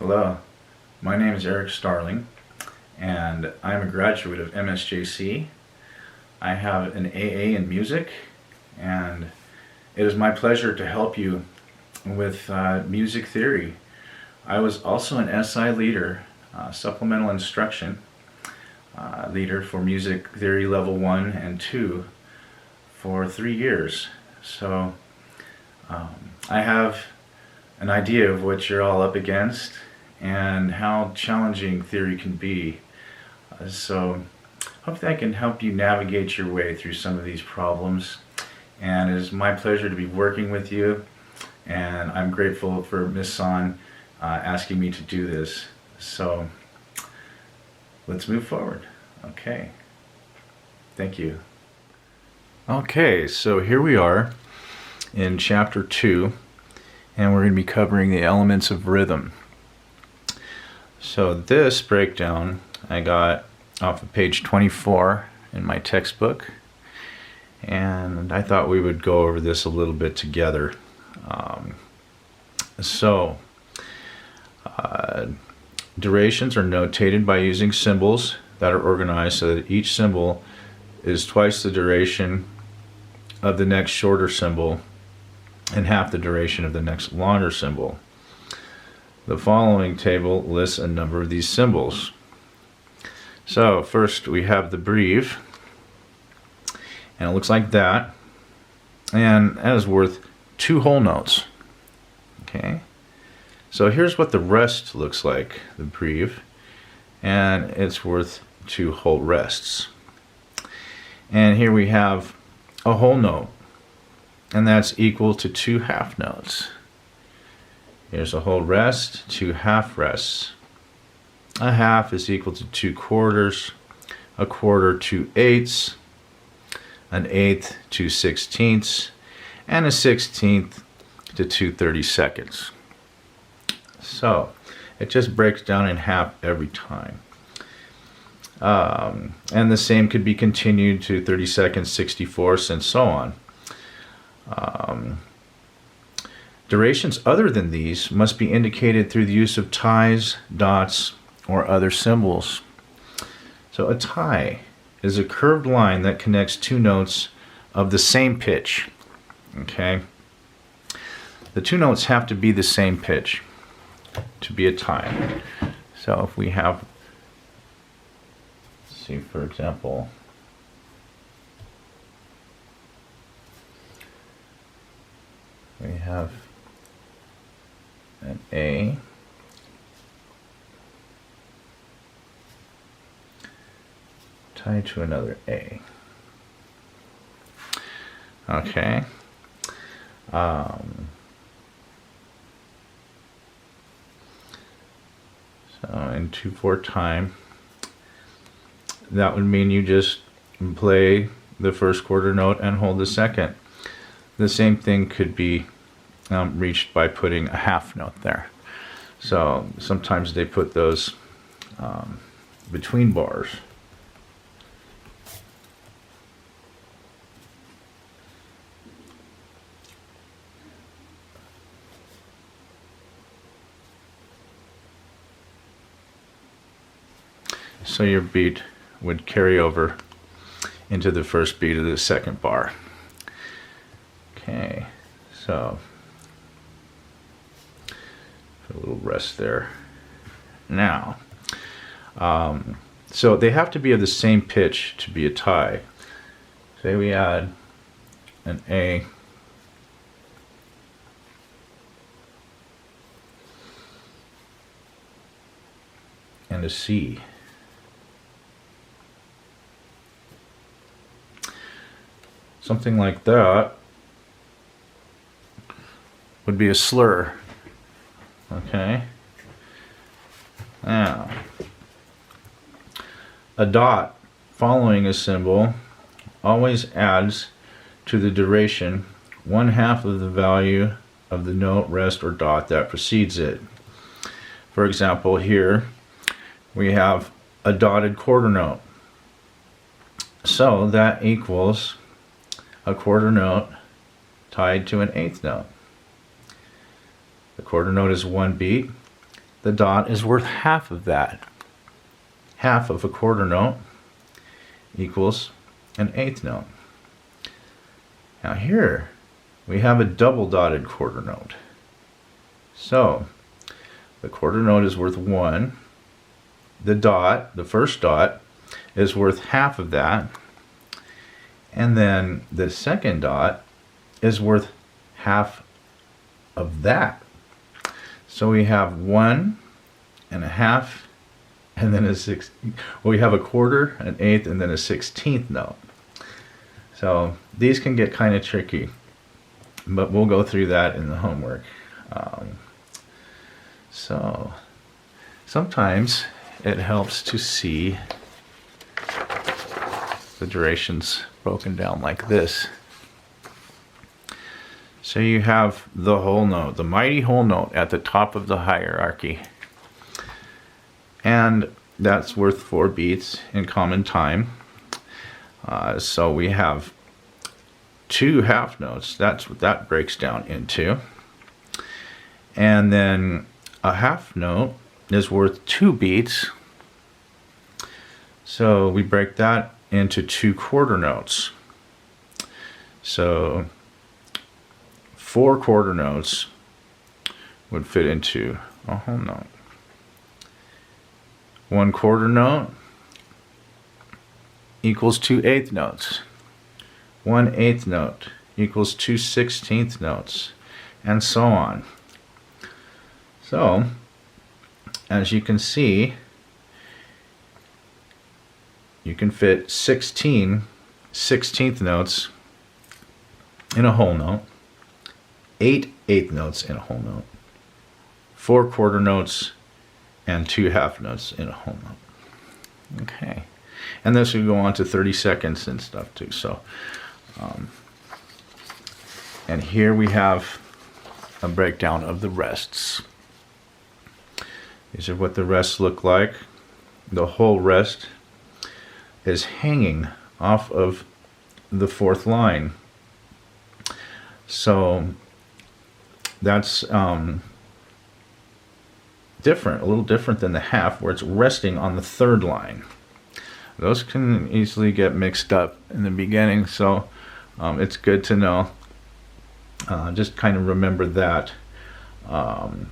Hello, my name is Eric Starling, and I'm a graduate of MSJC. I have an AA in music, and it is my pleasure to help you with music theory. I was also an SI leader, supplemental instruction leader for music theory level 1 and 2 for 3 years. So I have an idea of what you're all up against and how challenging theory can be. So hopefully I can help you navigate your way through some of these problems. And it is my pleasure to be working with you, and I'm grateful for Miss San asking me to do this. So let's move forward. Okay. Thank you. Okay, so here we are in chapter 2, and we're going to be covering the elements of rhythm. So this breakdown I got off of page 24 in my textbook, and I thought we would go over this a little bit together. Durations are notated by using symbols that are organized so that each symbol is twice the duration of the next shorter symbol and half the duration of the next longer symbol. The following table lists a number of these symbols. So first we have the breve, and it looks like that, and that is worth 2 whole notes. Okay, so here's what the rest looks like, the breve, and it's worth 2 whole rests. And here we have a whole note, and that's equal to 2 half notes. Here's a whole rest, 2 half rests. A half is equal to 2 quarters, a quarter 2 eighths, an eighth 2 sixteenths, and a 16th to 2 32nds. So it just breaks down in half every time. And the same could be continued to 32nds, 64ths, and so on. Durations other than these must be indicated through the use of ties, dots, or other symbols. So a tie is a curved line that connects 2 notes of the same pitch. Okay? The 2 notes have to be the same pitch to be a tie. So if we have, let's see, for example, we have an A, tied to another A. Okay. So in 2/4 time, that would mean you just play the first quarter note and hold the second. The same thing could be reached by putting a half note there. So sometimes they put those between bars. So your beat would carry over into the first beat of the second bar. Okay, so a little rest there. Now, so they have to be of the same pitch to be a tie. Say we add an A and a C. Something like that would be a slur. Okay. Now, a dot following a symbol always adds to the duration 1/2 of the value of the note, rest, or dot that precedes it. For example, here we have a dotted quarter note. So that equals a quarter note tied to an eighth note. The quarter note is 1 beat, the dot is worth half of that. Half of a quarter note equals an eighth note. Now here we have a double dotted quarter note. So the quarter note is worth 1. The dot, the first dot, is worth half of that. And then the second dot is worth half of that. So we have 1 and a half, and then a sixth. Well, we have a quarter, an eighth, and then a 16th note. So these can get kind of tricky, but we'll go through that in the homework. So sometimes it helps to see the durations broken down like this. So you have the whole note, the mighty whole note at the top of the hierarchy. And that's worth 4 beats in common time. So we have 2 half notes. That's what that breaks down into. And then a half note is worth 2 beats. So we break that into 2 quarter notes. So 4 quarter notes would fit into a whole note. 1 quarter note equals 2 eighth notes. 1 eighth note equals 2 16th notes, and so on. So, as you can see, you can fit 16 16th notes in a whole note, 8 eighth notes in a whole note, 4 quarter notes, and 2 half notes in a whole note. Okay, and this would go on to 30 seconds and stuff too. So, and here we have a breakdown of the rests. These are what the rests look like. The whole rest is hanging off of the 4th line. So that's different, a little different than the half, where it's resting on the 3rd line. Those can easily get mixed up in the beginning, so it's good to know. Just kind of remember that. And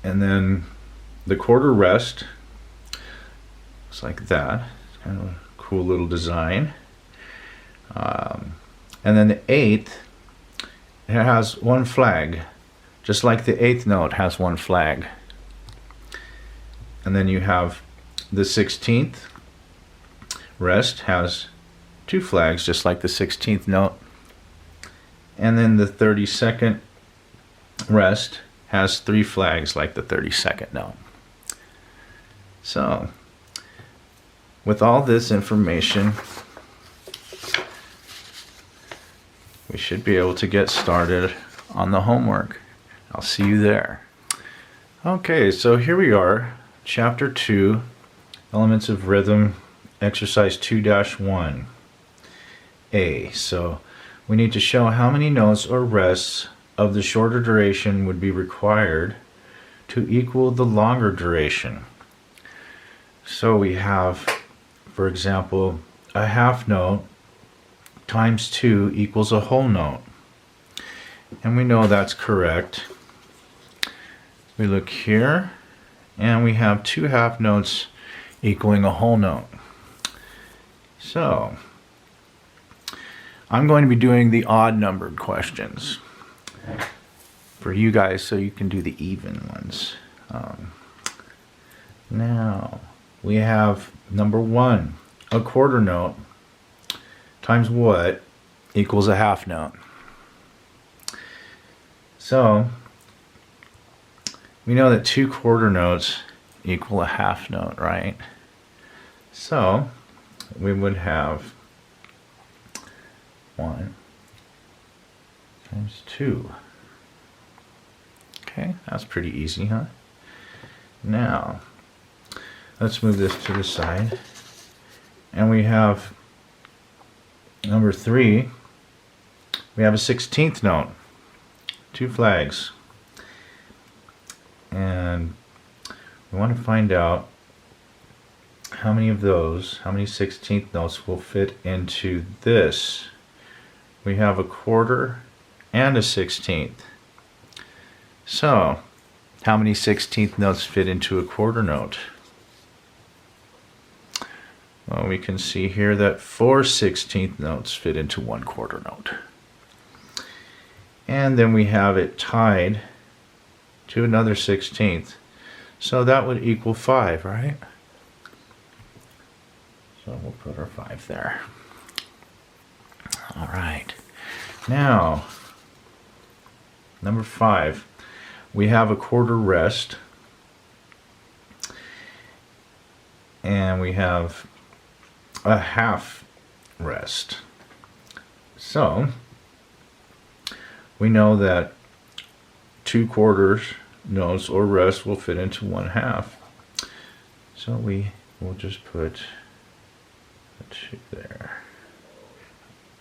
then the quarter rest looks like that. It's kind of a cool little design. And then the 8th, it has 1 flag, just like the 8th note has 1 flag. And then you have the 16th rest has 2 flags, just like the 16th note. And then the 32nd rest has 3 flags, like the 32nd note. So, with all this information, we should be able to get started on the homework. I'll see you there. Okay, so here we are, Chapter 2, Elements of Rhythm, Exercise 2-1. A. So we need to show how many notes or rests of the shorter duration would be required to equal the longer duration. So we have, for example, a half note times 2 equals a whole note. And we know that's correct. We look here, and we have 2 half notes equaling a whole note. So, I'm going to be doing the odd numbered questions for you guys so you can do the even ones. Now, we have number 1, a quarter note times what equals a half note. So, we know that 2 quarter notes equal a half note, right? So, we would have 1 times 2. Okay, that's pretty easy, huh? Now, let's move this to the side. And we have number 3. We have a 16th note. 2 flags. And we want to find out how many of those, how many 16th notes will fit into this. We have a quarter and a 16th. So, how many 16th notes fit into a quarter note? Well, we can see here that 4 16th notes fit into one quarter note. And then we have it tied to another 16th. So that would equal 5, right? So we'll put our 5 there. All right. Now, number 5, we have a quarter rest. And we have a half rest. So, we know that 2 quarters notes or rest will fit into 1/2. So we will just put a 2 there.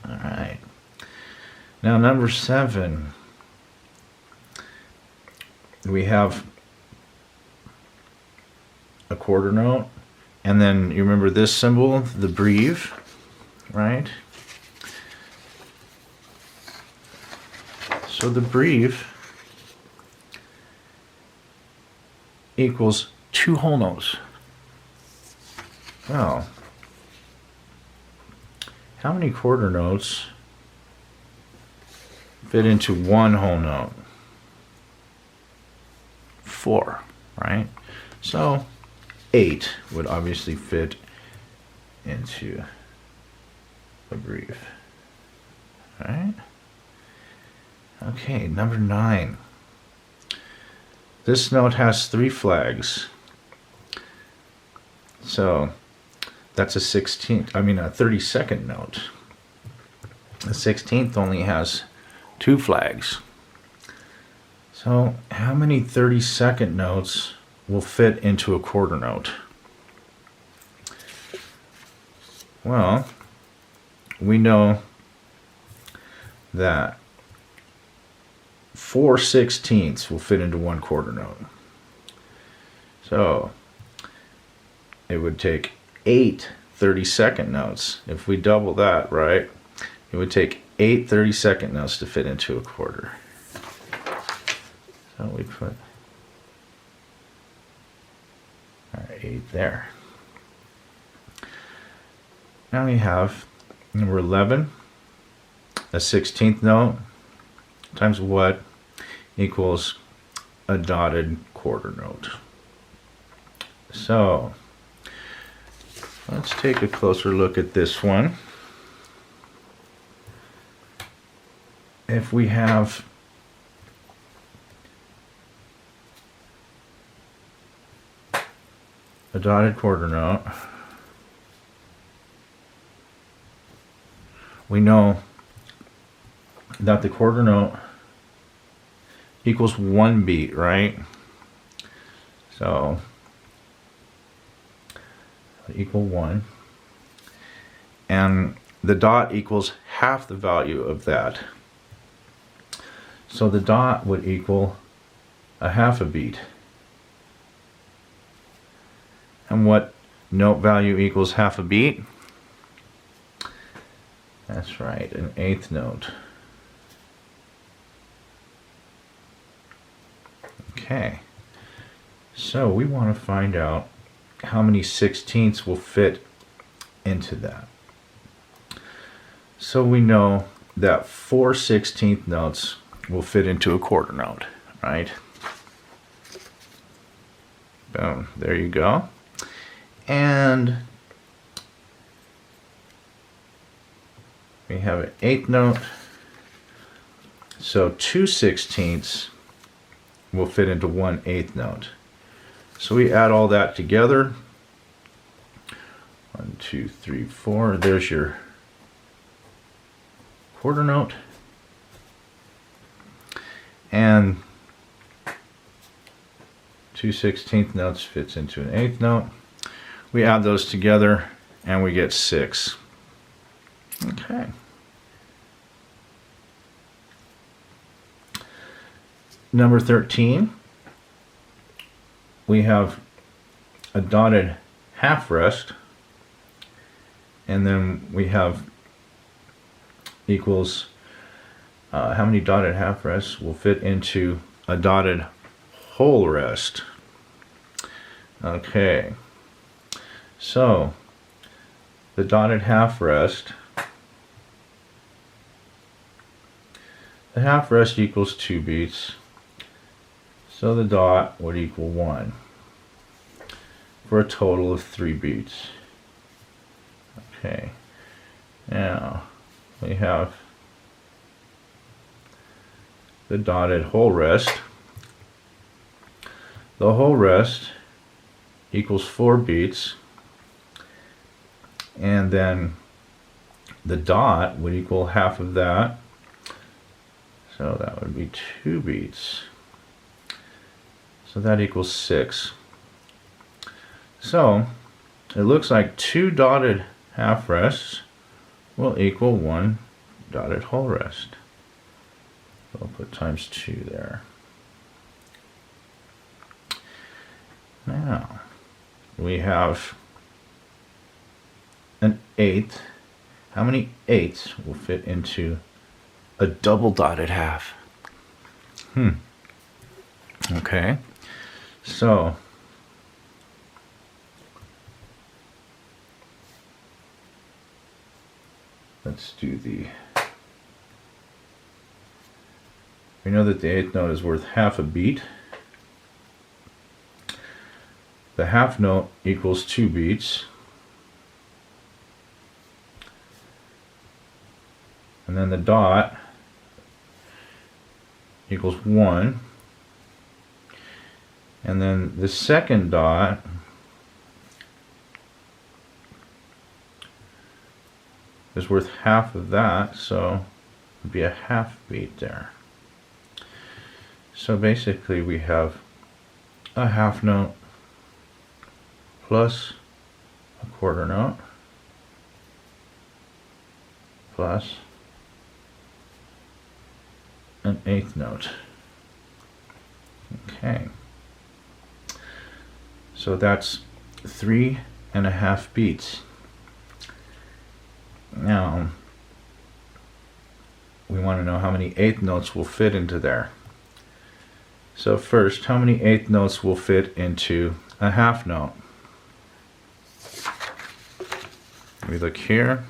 All right. Now number 7, we have a quarter note, and then you remember this symbol, the breve, right? So the breve equals 2 whole notes. Well, how many quarter notes fit into 1 whole note? 4, right? So 8 would obviously fit into a breve, right? Okay, number 9. This note has 3 flags. So that's a 32nd note. The 16th only has 2 flags. So how many 32nd notes will fit into a quarter note? Well, we know that 4 16ths will fit into 1 quarter note. So it would take 8 32nd notes. If we double that, right, it would take 8 32nd notes to fit into a quarter. So we put our 8 there. Now we have number 11, a 16th note times what equals a dotted quarter note. So let's take a closer look at this one. If we have a dotted quarter note, we know that the quarter note equals 1 beat, right? So equal 1, and the dot equals half the value of that. So the dot would equal a half a beat. And what note value equals half a beat? That's right, an 8th note. Okay, so we want to find out how many 16ths will fit into that. So we know that 4 16th notes will fit into a quarter note, right? Boom, there you go. And we have an 8th note, so 2 16ths will fit into 1 8th note. So we add all that together. 1, 2, 3, 4. There's your quarter note. And 2 16th notes fits into an 8th note. We add those together and we get 6. Okay. Number 13, we have a dotted half rest, and then we have equals how many dotted half rests will fit into a dotted whole rest. Okay, so the dotted half rest, the half rest equals 2 beats, so the dot would equal 1 for a total of 3 beats. Okay, now we have the dotted whole rest. The whole rest equals 4 beats, and then the dot would equal half of that, so that would be 2 beats, so that equals 6. So it looks like 2 dotted half rests will equal 1 dotted whole rest. So I'll put times 2 there. Now we have an eighth. How many eighths will fit into a double dotted half? Okay, so let's do we know that the eighth note is worth half a beat. The half note equals 2 beats. And then the dot equals 1. And then the second dot is worth half of that, so it would be a half beat there. So basically we have a half note plus a quarter note plus an eighth note. Okay, so that's 3.5 beats. Now we want to know how many eighth notes will fit into there. So first, how many eighth notes will fit into a half note? We look here.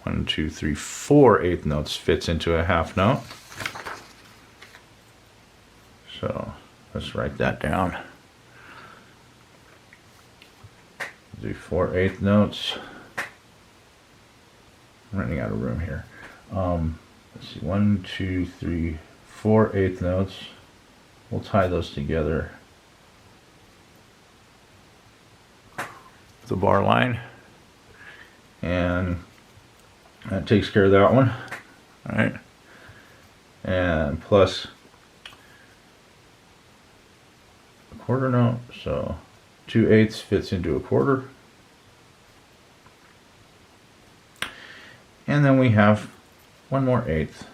1, 2, 3, 4 eighth notes fits into a half note. So let's write that down. Do 4 eighth notes. I'm running out of room here. Let's see, 1, 2, 3, 4 eighth notes. We'll tie those together. The bar line. And that takes care of that one. All right. And plus a quarter note, so 2 eighths fits into a quarter. And then we have 1 more eighth.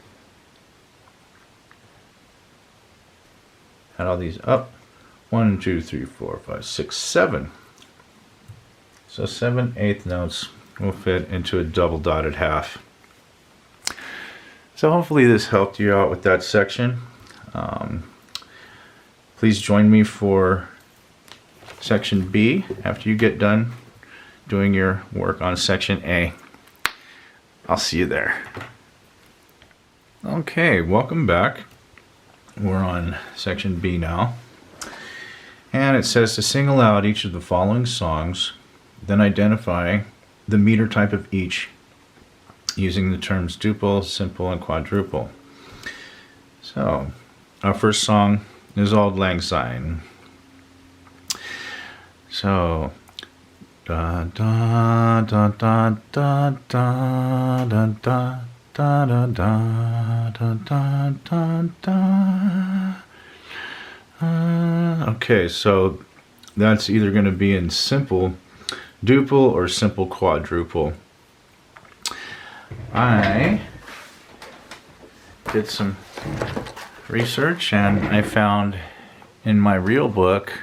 Add all these up. 1, 2, 3, 4, 5, 6, 7. So 7 eighth notes will fit into a double dotted half. So hopefully this helped you out with that section. Please join me for section B after you get done doing your work on section A. I'll see you there. Okay, welcome back. We're on section B now. And it says to sing aloud each of the following songs, then identify the meter type of each using the terms duple, simple, and quadruple. So, our first song is Auld Lang Syne. So, da da da da da da da da da da da da da da. Okay, so that's either going to be in simple duple or simple quadruple. I did some research and I found in my real book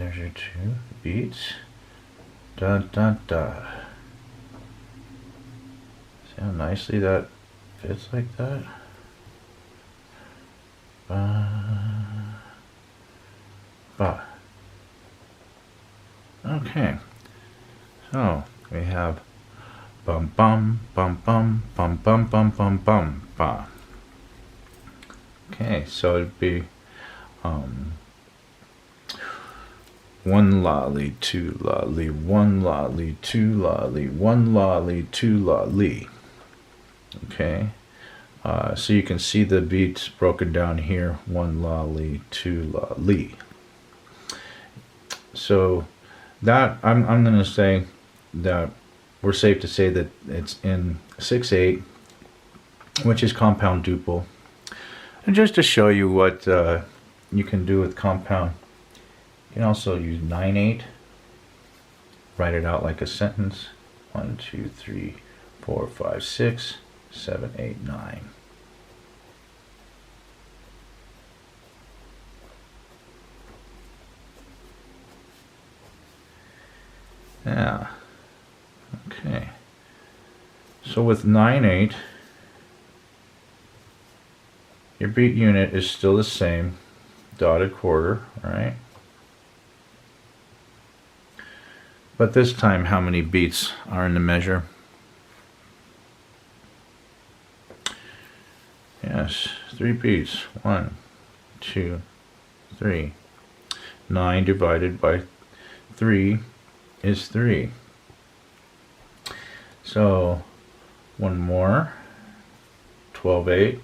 There's your 2 beats. Da da da. See how nicely that fits like that? Ba. Ba. Okay. So we have bum bum bum bum bum bum bum bum bum ba. Okay, so it'd be 1 lolly, 2 lolly, 1 lolly, 2 lolly, 1 lolly, 2 lolly. Okay, so you can see the beats broken down here: 1 lolly, 2 lolly. So that I'm going to say that we're safe to say that it's in 6/8, which is compound duple. And just to show you what you can do with compound, you can also use 9/8. Write it out like a sentence. 1, 2, 3, 4, 5, 6, 7, 8, 9. Yeah. Okay. So with 9/8, your beat unit is still the same, dotted quarter, right? But this time, how many beats are in the measure? Yes, 3 beats. 1, 2, 3. 9 divided by 3 is 3. So, one more. 12/8.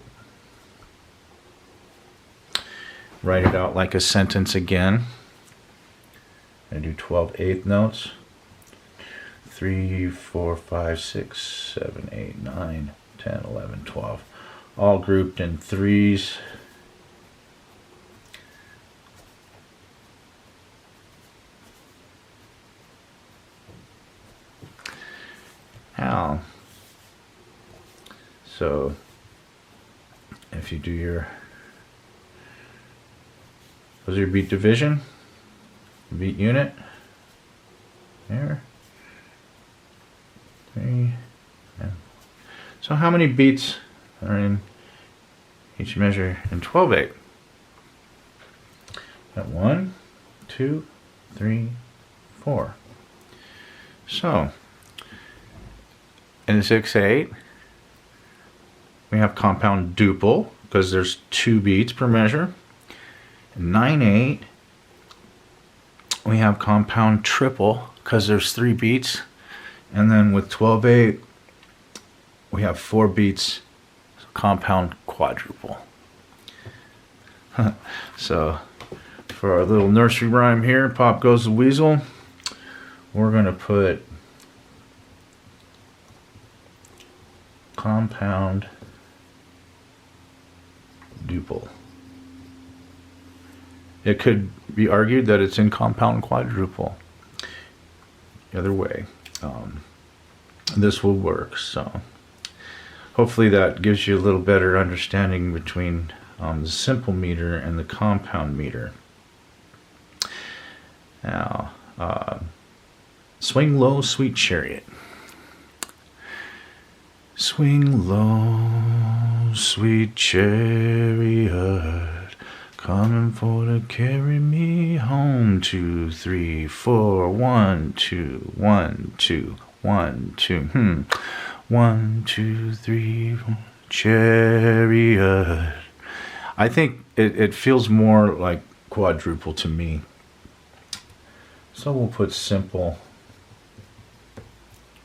Write it out like a sentence again. I do 12/8 notes. 3, 4, 5, 6, 7, 8, 9, 10, 11, 12. All grouped in 3s. Now, so if you do your, those are your beat division, beat unit, there, 3, yeah. So how many beats are in each measure in 12/8? Got 1, 2, 3, 4. So in 6/8, we have compound duple because there's 2 beats per measure. In 9/8, we have compound triple because there's 3 beats. And then with 12/8, we have 4 beats, compound quadruple. So for our little nursery rhyme here, Pop Goes the Weasel, we're going to put compound duple. It could be argued that it's in compound quadruple. Either way, this will work. So hopefully that gives you a little better understanding between the simple meter and the compound meter. Now, swing low, sweet chariot. Swing low, sweet chariot, coming for to carry me home. 2, 3, 4, 1, 2, 1, 2, 1, 2. 1, 2, 3, 4, chariot. I think it feels more like quadruple to me. So we'll put simple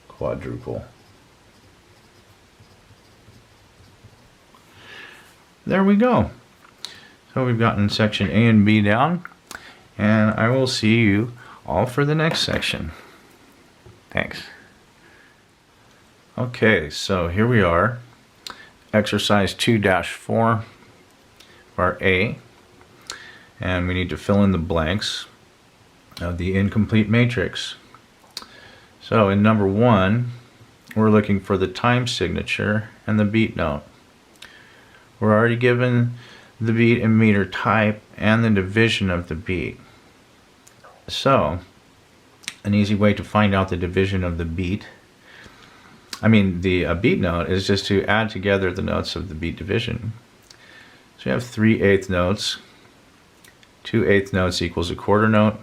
quadruple. There we go. So we've gotten section A and B down, and I will see you all for the next section. Thanks. Okay, so here we are, exercise 2-4, part A, and we need to fill in the blanks of the incomplete matrix. So in number 1, we're looking for the time signature and the beat note. We're already given the beat and meter type and the division of the beat. So, an easy way to find out the division of the beat, the beat note, is just to add together the notes of the beat division. So you have 3/8 notes. 2/8 notes equals a quarter note,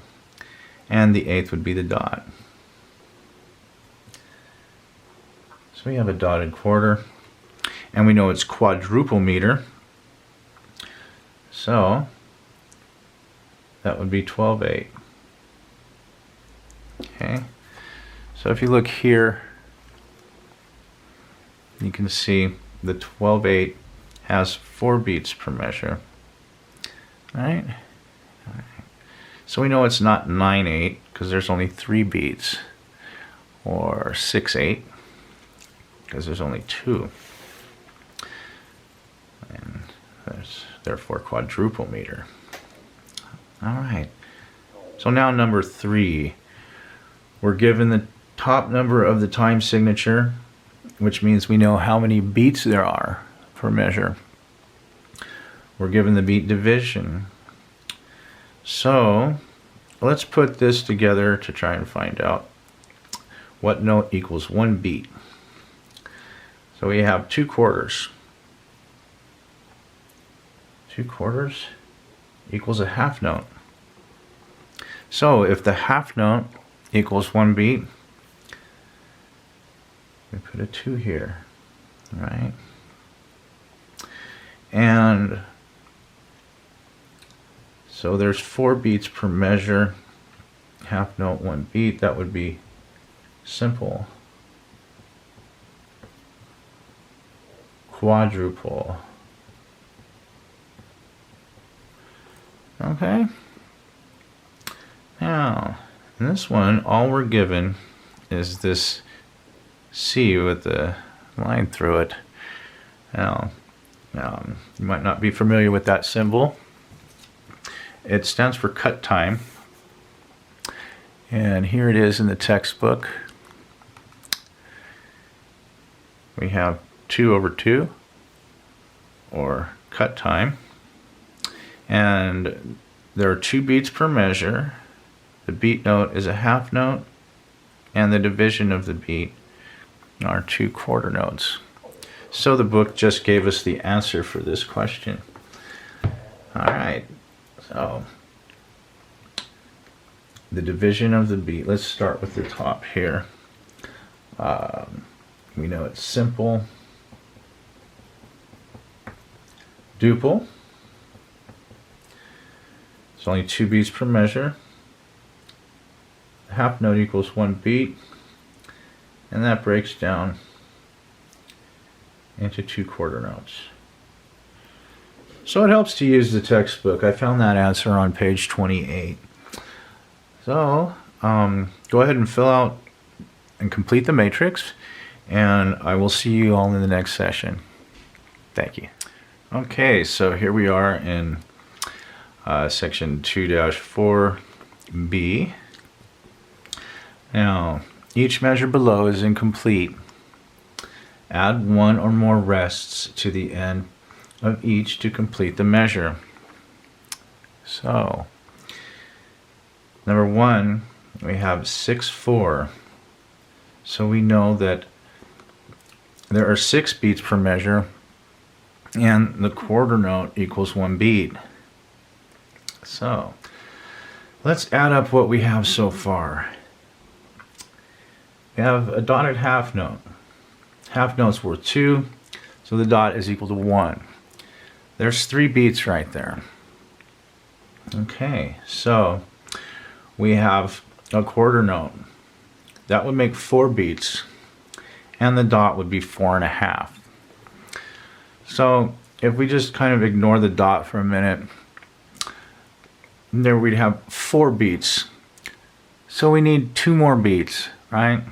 and the eighth would be the dot. So we have a dotted quarter, and we know it's quadruple meter. So that would be 12/8. Okay, so if you look here, you can see the 12/8 has 4 beats per measure. All right. So we know it's not 9/8 because there's only 3 beats, or 6/8 because there's only 2. And there's therefore quadruple meter. All right. So now number 3. We're given the top number of the time signature, which means we know how many beats there are per measure. We're given the beat division. So let's put this together to try and find out what note equals 1 beat. So we have 2 quarters. 2 quarters equals a half note. So if the half note equals 1 beat, we put a 2 here, right? And so there's 4 beats per measure. Half note, 1 beat. That would be simple. Quadruple. Okay. Now, in this one, all we're given is this C with the line through it. Now, you might not be familiar with that symbol. It stands for cut time. And here it is in the textbook. We have 2/2, or cut time. And there are 2 beats per measure. The beat note is a half note, and the division of the beat are 2 quarter notes. So the book just gave us the answer for this question. All right, so the division of the beat. Let's start with the top here. We know it's simple, duple. It's only 2 beats per measure. Half note equals 1 beat, and that breaks down into 2 quarter notes. So it helps to use the textbook. I found that answer on page 28. So go ahead and fill out and complete the matrix, and I will see you all in the next session. Thank you. Okay, so here we are in section 2-4B. Now, each measure below is incomplete. Add 1 or more rests to the end of each to complete the measure. So, number 1, we have 6/4. So we know that there are 6 beats per measure, and the quarter note equals 1 beat. So, let's add up what we have so far. We have a dotted half note. Half note's worth 2, so the dot is equal to 1. There's 3 beats right there. Okay, so we have a quarter note. That would make 4 beats, and the dot would be 4.5. So if we just kind of ignore the dot for a minute, there we'd have 4 beats. So we need 2 more beats, right?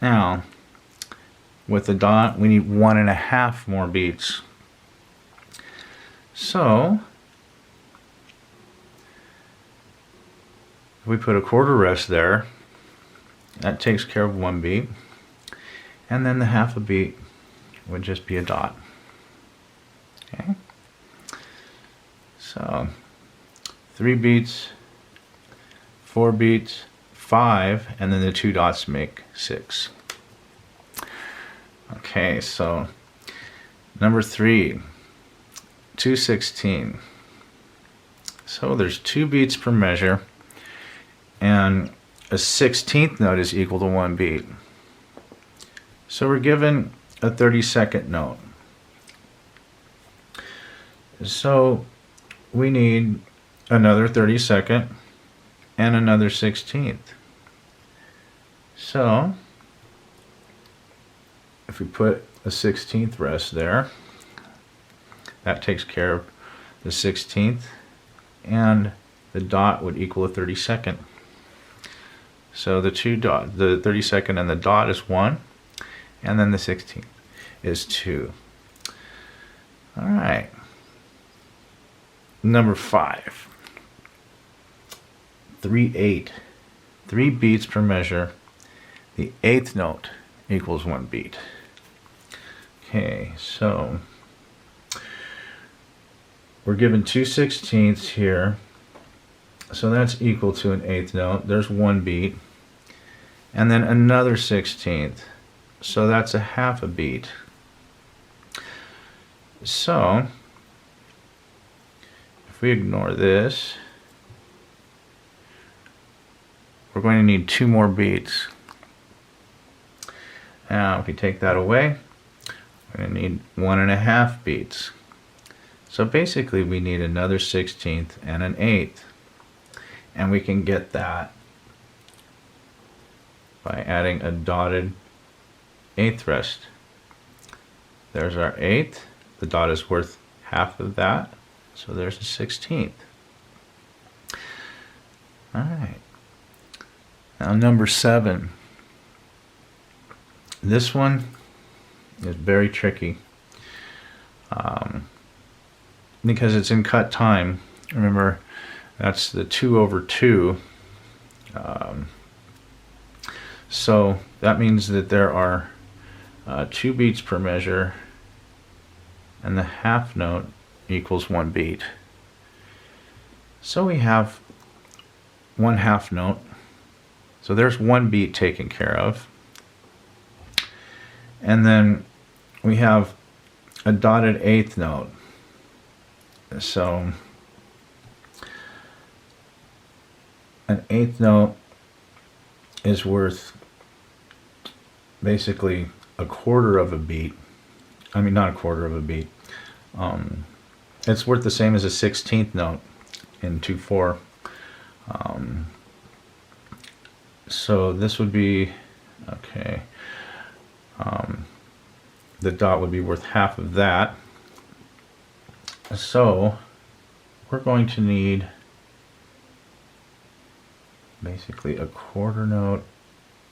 Now, with the dot, we need 1.5 more beats. So, if we put a quarter rest there, that takes care of 1 beat. And then the half a beat would just be a dot. Okay? So, 3 beats, 4 beats, 5, and then the 2 dots make 6. Okay, so number 3, 2/16. So there's 2 beats per measure, and a 16th note is equal to 1 beat. So we're given a 30-second note. So we need another 32nd and another 16th. So if we put a 16th rest there, that takes care of the 16th, and the dot would equal a 32nd. So the 32nd and the dot is 1, and then the 16th is 2. All right. Number 5, 3/8. 3 beats per measure. The 8th note equals 1 beat. Okay, so we're given 2/16 here. So that's equal to an 8th note. There's 1 beat. And then another 16th. So that's a half a beat. So if we ignore this, we're going to need 2 more beats. Now if we take that away, we're going to need 1.5 beats. So basically we need another 16th and an 8th. And we can get that by adding a dotted 8th rest. There's our 8th. The dot is worth half of that. So there's a 16th. All right. Now number 7. This one is very tricky because it's in cut time. Remember, that's the 2/2. So that means that there are 2 beats per measure, and the half note equals 1 beat. So we have 1 half note. So there's 1 beat taken care of. And then we have a dotted 8th note. So an 8th note is worth basically a quarter of a beat. I mean, not a quarter of a beat. It's worth the same as a 16th note in 2/4. So this would be, okay, the dot would be worth half of that. So we're going to need basically a quarter note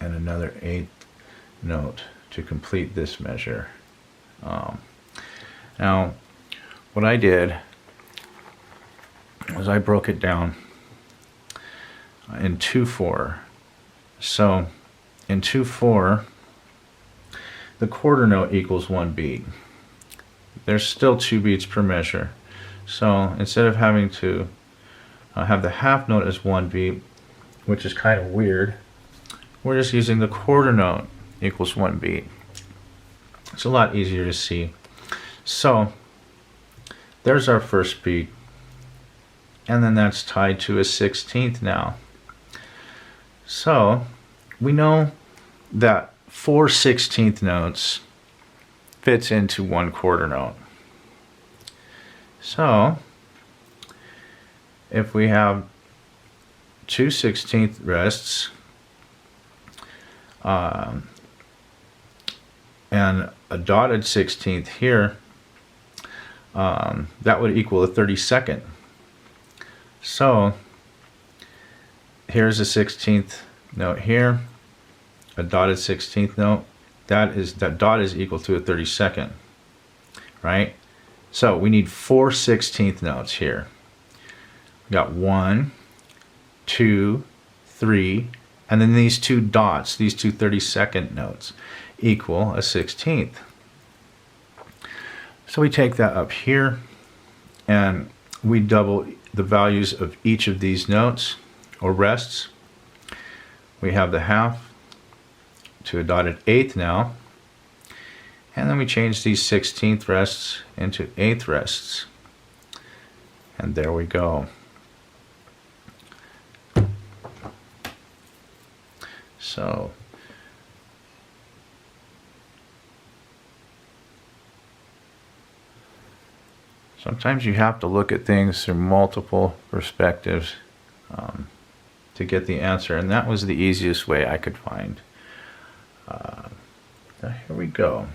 and another 8th note to complete this measure. Now what I did was I broke it down in 2/4. So in 2/4, the quarter note equals 1 beat. There's still 2 beats per measure. So instead of having to have the half note as 1 beat, which is kind of weird, we're just using the quarter note equals 1 beat. It's a lot easier to see. So there's our first beat, and then that's tied to a 16th now. So we know that 4 16th notes fits into 1 quarter note. So if we have 2 16th rests and a dotted 16th here, that would equal a 32nd. So here's a 16th note here, a dotted 16th note. That dot is equal to a 32nd, right? So we need 4 16th notes here. We got 1, 2, 3, and then these 2 dots, these 2 32nd notes, equal a 16th. So we take that up here, and we double the values of each of these notes. or rests. We have the half to a dotted eighth now. And then we change these 16th rests into eighth rests. And there we go. So sometimes you have to look at things through multiple perspectives to get the answer, and that was the easiest way I could find. Here we go.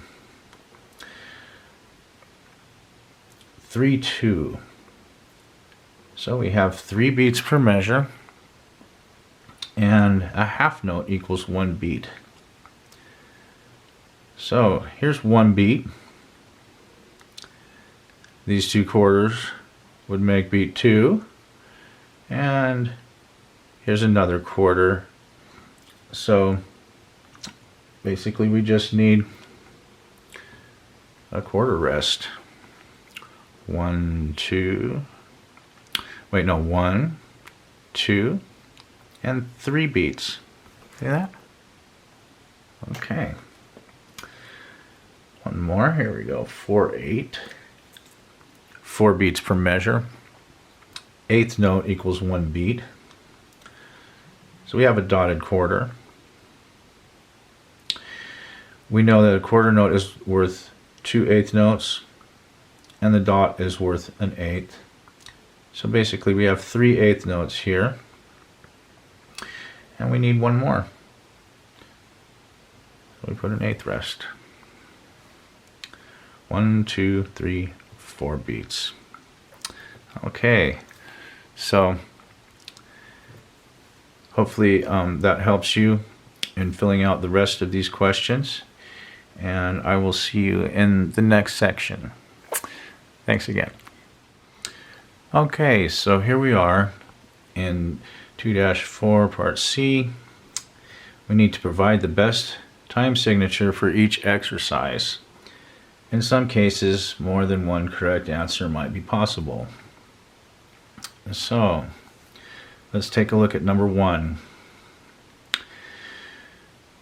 3/2. So we have 3 beats per measure, and a half note equals 1 beat. So here's 1 beat. These 2 quarters would make beat 2, and here's another quarter. So basically we just need a quarter rest. 1, 2, 1, 2, and 3 beats. See that? Okay. One more, here we go, 4/8. 4 beats per measure. Eighth note equals 1 beat. So we have a dotted quarter. We know that a quarter note is worth 2 eighth notes, and the dot is worth an eighth. So basically we have 3 eighth notes here, and we need 1 more. So we put an eighth rest. 1, 2, 3, 4 beats. Okay, so hopefully that helps you in filling out the rest of these questions, and I will see you in the next section. Thanks again. Okay, so here we are in 2-4 part C. We need to provide the best time signature for each exercise. In some cases, more than one correct answer might be possible. So let's take a look at number 1.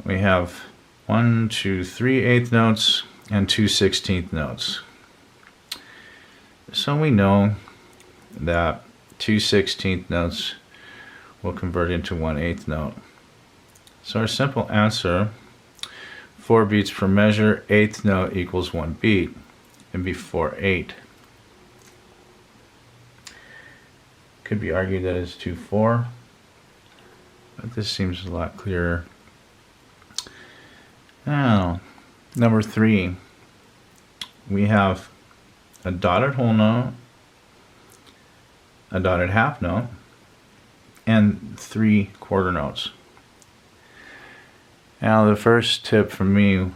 We have 1, 2, 3 eighth notes and 2 16th notes. So we know that 2 16th notes will convert into 1 eighth note. So our simple answer, 4 beats per measure, eighth note equals 1 beat, and be 4/8. Could be argued that it's 2/4, but this seems a lot clearer. Now, number 3, we have a dotted whole note, a dotted half note, and 3 quarter notes. Now the first tip from me,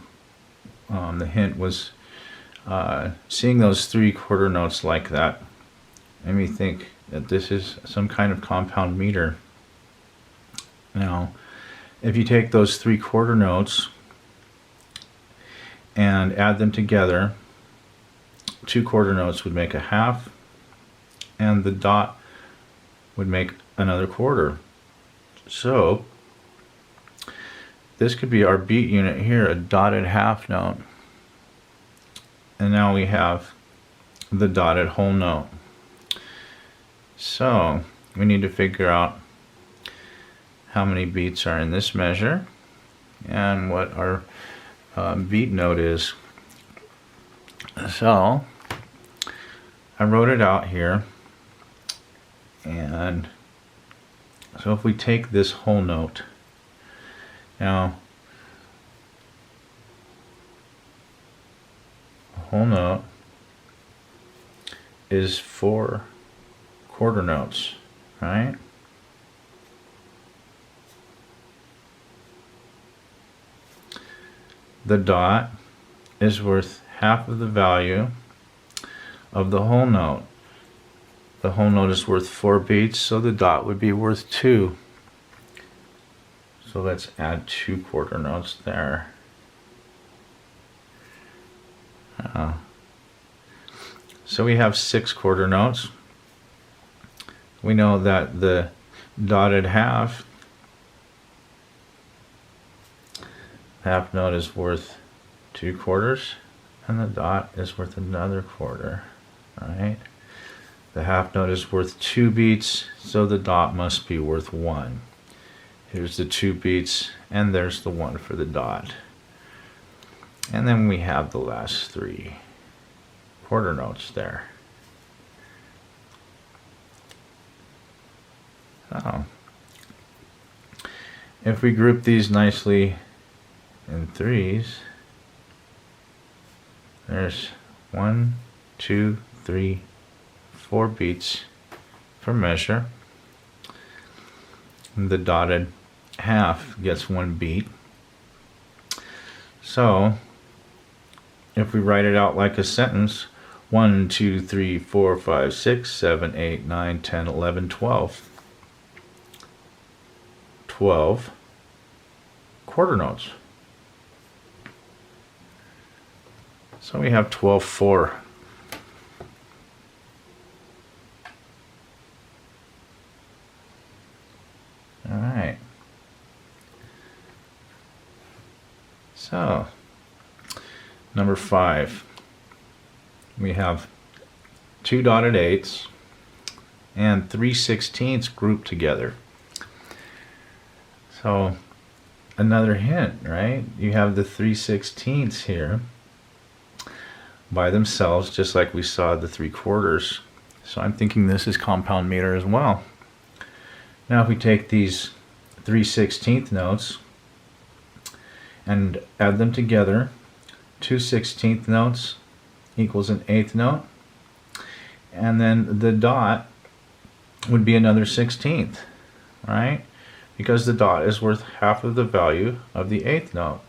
the hint was seeing those 3 quarter notes like that made me think that this is some kind of compound meter. Now if you take those 3 quarter notes and add them together, 2 quarter notes would make a half, and the dot would make another quarter. So this could be our beat unit here, a dotted half note. And now we have the dotted whole note. So we need to figure out how many beats are in this measure and what our beat note is. So I wrote it out here, and so if we take this whole note, now a whole note is 4 quarter notes, right? The dot is worth half of the value of the whole note. The whole note is worth 4 beats, so the dot would be worth 2. So let's add 2 quarter notes there. So we have 6 quarter notes. We know that the dotted half note is worth 2/4, and the dot is worth another quarter, right? The half note is worth 2 beats, so the dot must be worth 1. Here's the 2 beats, and there's the 1 for the dot. And then we have the last 3 quarter notes there. So, if we group these nicely in 3s, there's 1, 2, 3, 4 beats per measure. And the dotted half gets 1 beat. So if we write it out like a sentence, 1, 2, 3, 4, 5, 6, 7, 8, 9, 10, 11, 12. 12 quarter notes. So we have 12/4. All right. So, number 5. We have 2 dotted 8s and 3/16 grouped together. So, another hint, right? You have the 3/16 here by themselves, just like we saw the 3/4. So I'm thinking this is compound meter as well. Now if we take these 3/16 notes and add them together, 2/16 notes equals an 8th note, and then the dot would be another 16th, right? Because the dot is worth half of the value of the 8th note.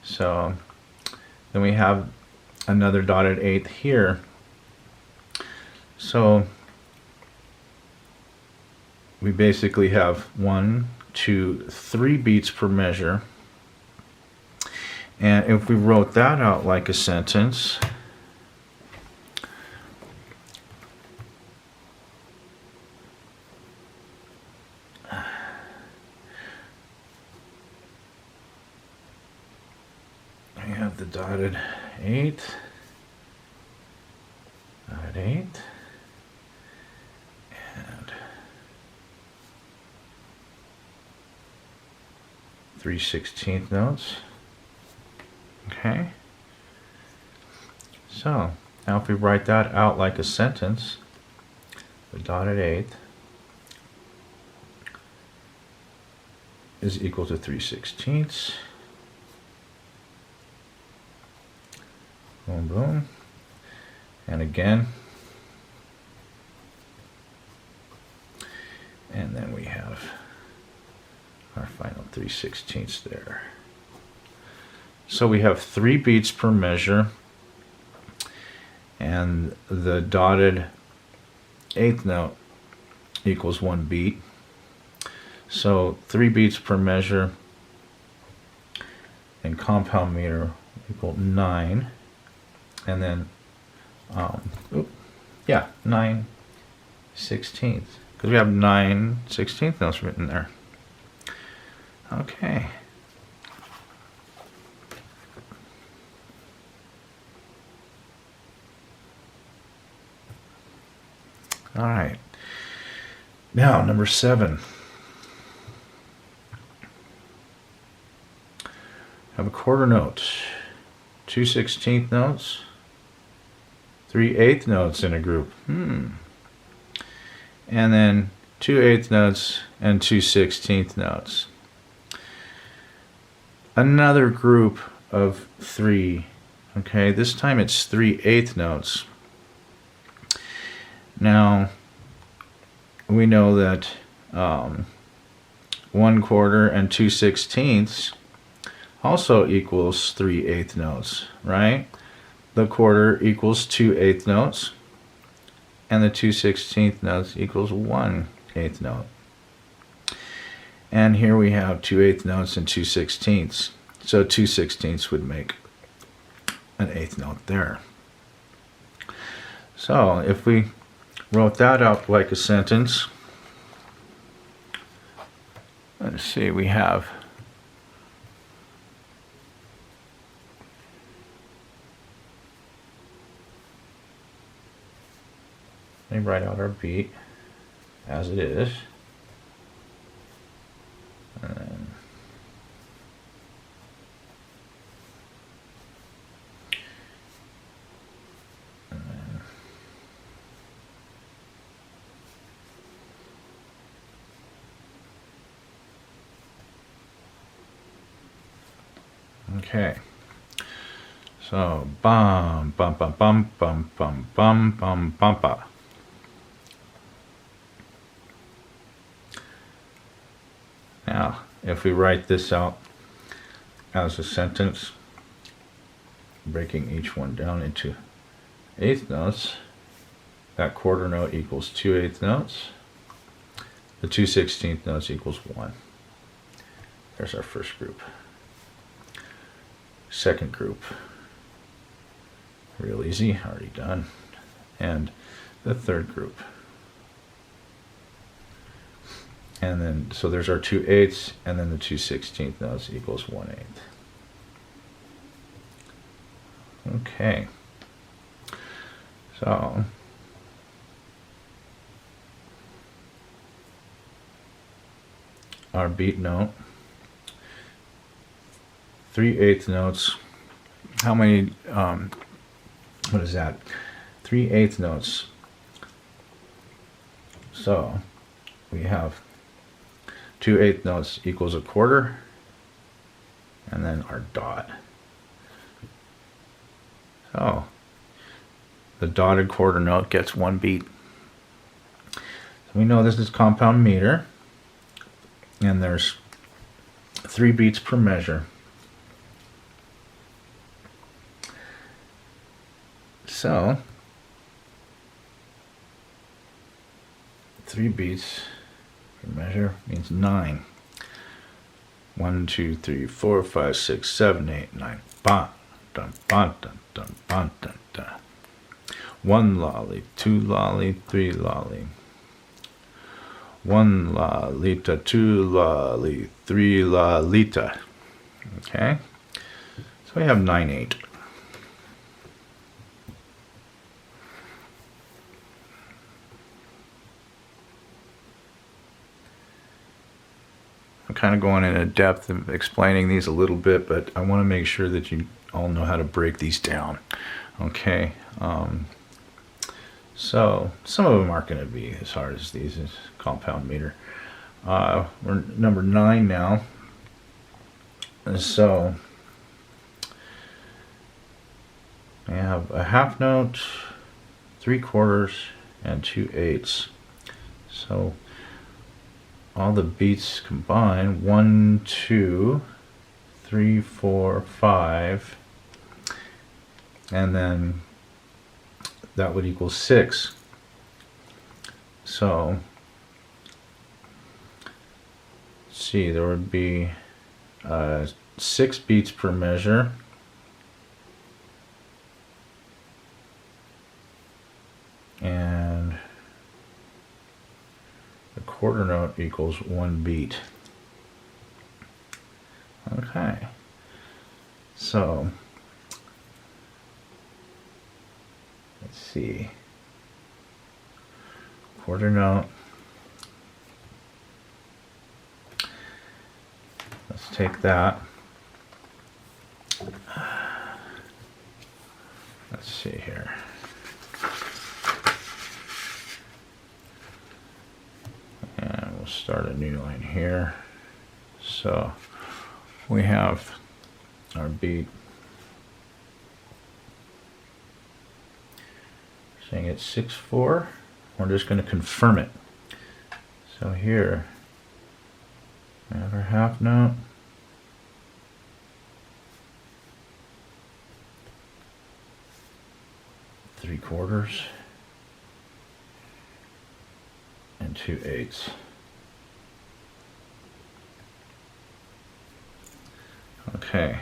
So then we have another dotted 8th here. So we basically have 1, 2, 3 beats per measure. And if we wrote that out like a sentence, we have the dotted 8, and 3/16 notes. Okay. So now if we write that out like a sentence, the dotted 8 is equal to 3/16. Boom, boom. And again. And then we have our final 3/16 there. So we have 3 beats per measure, and the dotted 8th note equals 1 beat. So 3 beats per measure in compound meter equal 9. And then, 9/16, because we have 9/16 notes written there. Okay. All right. Now, number 7. Have a quarter note, 2/16 notes, 3/8 notes in a group. And then 2/8 notes and 2/16 notes. Another group of 3. Okay, this time it's 3/8 notes. Now, we know that 1/4 and 2/16 also equals 3/8 notes, right? The quarter equals 2/8 notes, and the 2/16 notes equals 1/8 note. And here we have 2/8 notes and 2/16. So 2/16 would make an 8th note there. So if we wrote that out like a sentence, let's see, we have let me write out our beat as it is. And then okay. So bum bum bum bum bum bum bum bum bum bum. Now, if we write this out as a sentence, breaking each one down into eighth notes, that quarter note equals 2/8 notes. The 2/16 notes equals 1. There's our first group. Second group, real easy, already done. And the third group. And then, so there's our 2/8, and then the 2/16 notes equals 1/8. Okay. So, our beat note, 3/8 notes. How many, what is that? 3/8 notes. So, we have 2/8 notes equals a quarter, and then our dot. So, the dotted quarter note gets 1 beat. So we know this is compound meter, and there's 3 beats per measure. So, 3 beats measure means 9. 1, 2, 3, 4, 5, 6, 7, 8, 9. Ba, dun, ba, dun, dun, ba, dun, dun. 1 lolly, 2 lolly, 3 lolly. 1 lolita, 2 lolly, 3 lolita. Okay? So we have 9/8. I'm kind of going into depth and explaining these a little bit, but I want to make sure that you all know how to break these down. Okay, so some of them aren't going to be as hard as these as compound meter. We're number 9 now. So I have a half note, 3/4, and 2/8. So all the beats combined, 1, 2, 3, 4, 5, and then that would equal 6. So, let's see, there would be 6 beats per measure. And the quarter note equals 1 beat. Okay. So, let's see. Quarter note. Let's take that. Let's see here. And we'll start a new line here. So we have our beat saying it's 6/4. We're just going to confirm it. So here we have our half note. Three quarters and 2/8. Okay,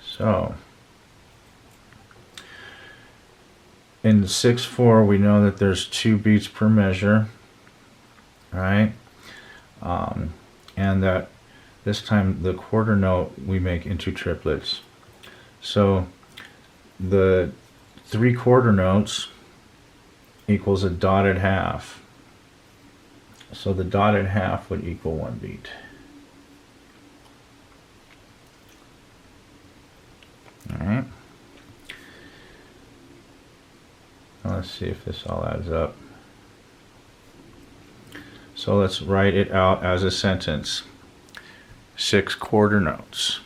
so in the 6/4 we know that there's 2 beats per measure, right? and that this time the quarter note we make into triplets. So the 3 quarter notes equals a dotted half. So the dotted half would equal 1 beat. Alright. Let's see if this all adds up. So let's write it out as a sentence. 6 quarter notes.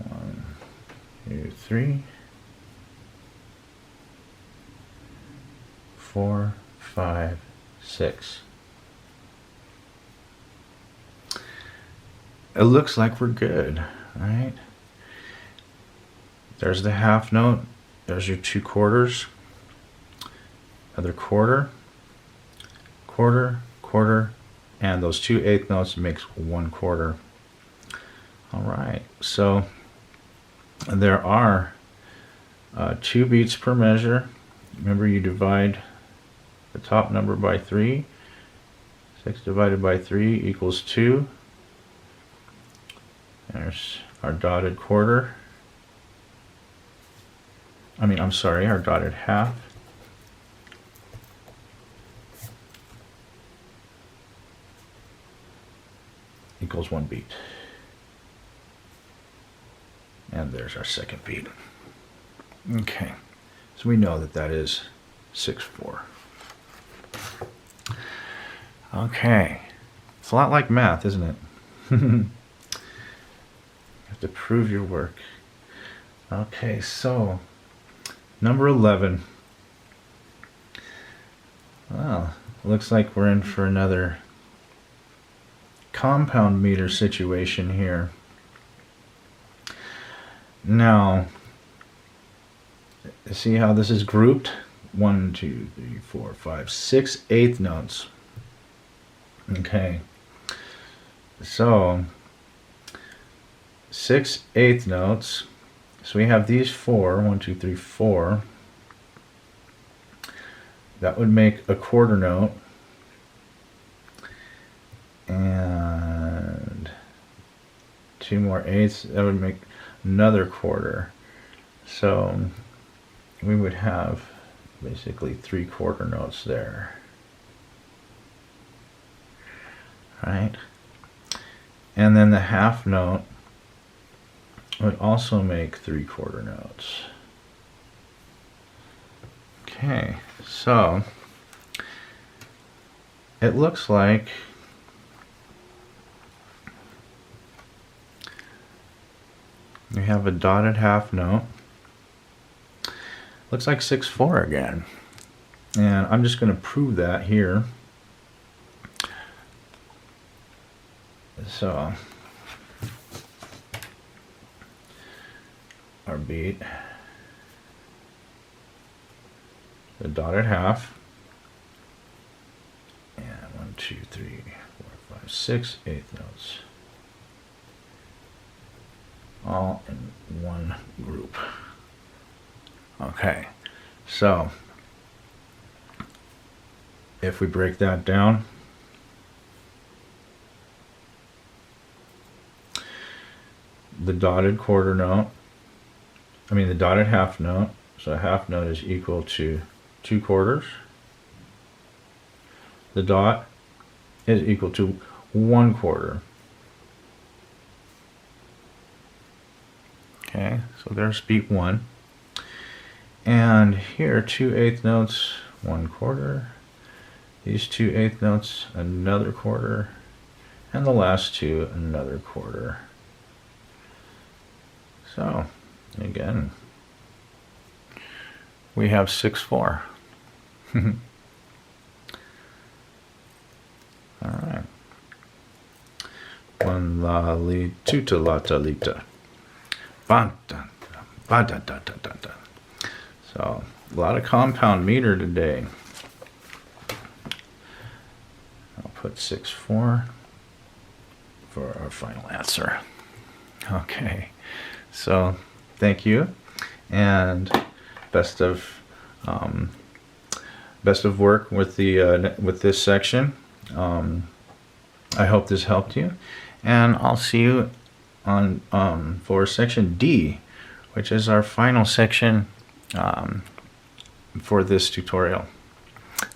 1, 2, 3, 4, 5, 6. It looks like we're good, right? There's the half note. There's your 2 quarters. Another quarter, quarter, quarter, and those 2 eighth notes makes 1 quarter. All right, so there are 2 beats per measure. Remember, you divide the top number by 3. 6 divided by 3 equals 2. There's our dotted quarter. Our dotted half. Equals 1 beat. And there's our second beat. Okay, so we know that that is 6/4. Okay, it's a lot like math, isn't it? You have to prove your work. Okay, so number 11. Well, looks like we're in for another compound meter situation here. Now, see how this is grouped? 1, 2, 3, 4, 5, 6 eighth notes. Okay, so 6 eighth notes. So we have these 4, 1, 2, 3, 4. That would make a quarter note. And 2 more eighths, that would make another quarter. So we would have basically 3 quarter notes there. Right? And then the half note would also make 3 quarter notes. Okay, so it looks like we have a dotted half note. Looks like 6/4 again. And I'm just going to prove that here. So our beat, the dotted half, and 1, 2, 3, 4, 5, 6 eighth notes, all in one group. Okay, so if we break that down, the dotted quarter note, the dotted half note, so a half note is equal to 2 quarters. The dot is equal to 1 quarter. Okay, so there's beat 1. And here, 2 eighth notes, 1 quarter. These 2 eighth notes, another quarter. And the last 2, another quarter. So, again, we have 6/4. All right. One la li tuta la ta lita. Ba da da da da da da. So, a lot of compound meter today. I'll put 6/4 for our final answer. Okay. So, thank you, and best of work with the with this section. I hope this helped you, and I'll see you on for section D, which is our final section for this tutorial.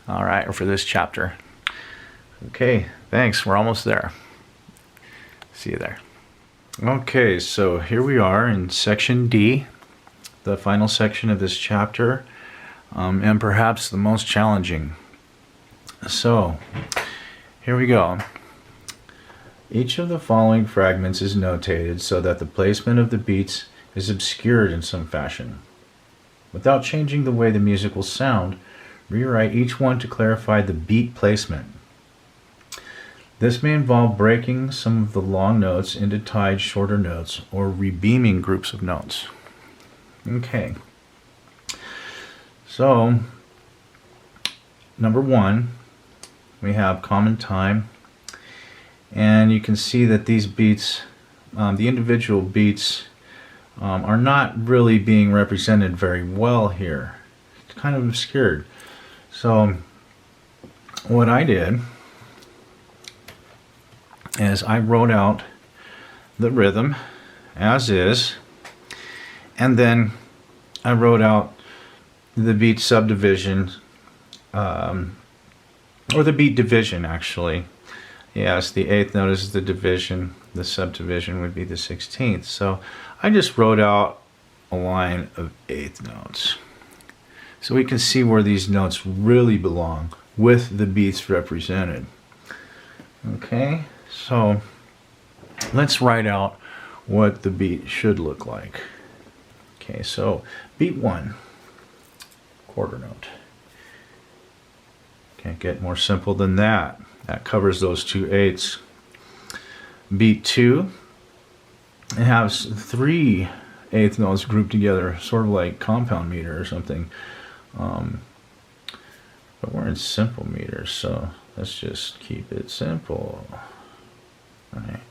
All right, or for this chapter. Okay, thanks. We're almost there. See you there. Okay, so here we are in section D, the final section of this chapter, and perhaps the most challenging. So, here we go. Each of the following fragments is notated so that the placement of the beats is obscured in some fashion. Without changing the way the music will sound, rewrite each one to clarify the beat placement. This may involve breaking some of the long notes into tied shorter notes or rebeaming groups of notes. Okay. So, number one, we have common time. And you can see that these beats, the individual beats, are not really being represented very well here. It's kind of obscured. So what I did is I wrote out the rhythm as is, and then I wrote out the beat subdivision, or the beat division actually. Yes, the 8th note is the division, the subdivision would be the 16th. So I just wrote out a line of 8th notes. So we can see where these notes really belong with the beats represented. Okay, so let's write out what the beat should look like. Okay, so beat 1, quarter note. Can't get more simple than that. That covers those 2 8s. Beat 2, it has 3 8th notes grouped together, sort of like compound meter or something. But we're in simple meters, so let's just keep it simple. All right.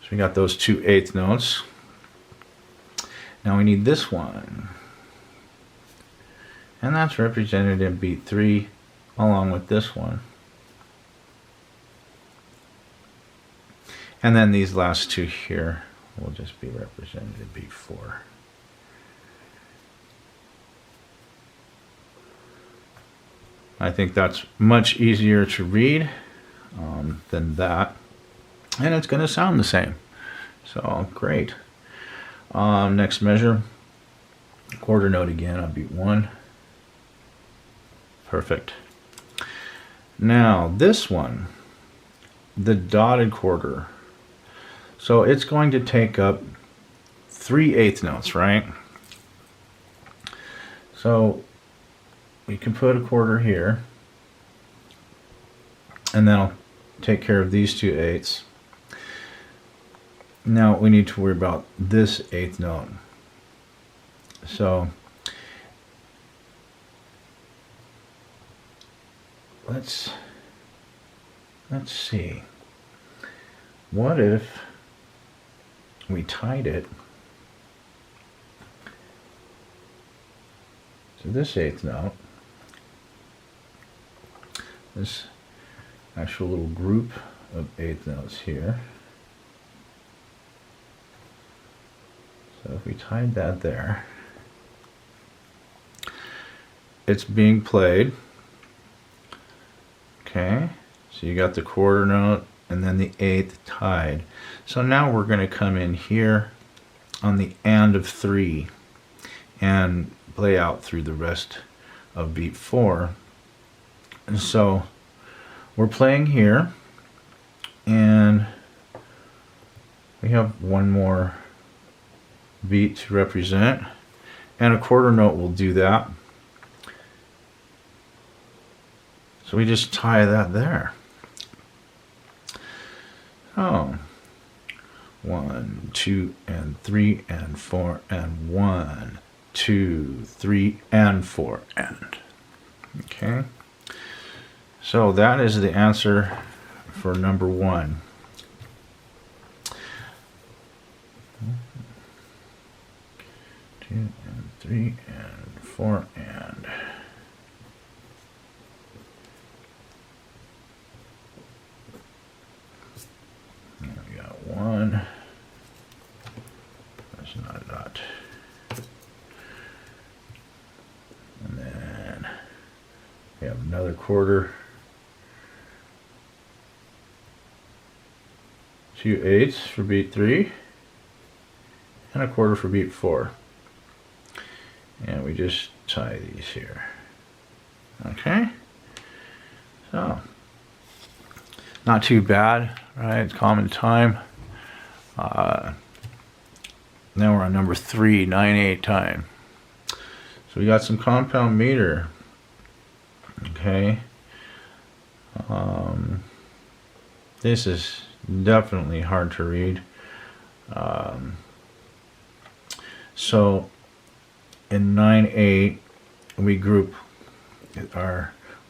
So we got those 2 8th notes. Now we need this one. And that's represented in beat 3 along with this one. And then these last 2 here will just be represented in beat 4. I think that's much easier to read than that. And it's going to sound the same. So, great. Next measure, quarter note again on beat 1. Perfect. Now, this one, the dotted quarter. So it's going to take up 3 8th notes, right? So we can put a quarter here, and then I'll take care of these 2 8ths. Now we need to worry about this 8th note. So let's see. What if we tied it to this 8th note, this actual little group of 8th notes here. So if we tied that there, it's being played. Okay, so you got the quarter note and then the 8th tied. So now we're going to come in here on the and of 3 and play out through the rest of beat 4. And so we're playing here, and we have one more beat to represent, and a quarter note will do that. So we just tie that there. Oh, 1, 2, and 3, and 4, and 1, 2, 3, and 4, and. Okay. So that is the answer for number 1. 2, and 3, and 4, and. It's not a dot. And then we have another quarter. 2/8 for beat 3. And a quarter for beat 4. And we just tie these here. Okay? So, not too bad, right? It's common time. Now we're on number 3, 9/8 time. So we got some compound meter. Okay. This is definitely hard to read. So in 9/8 we group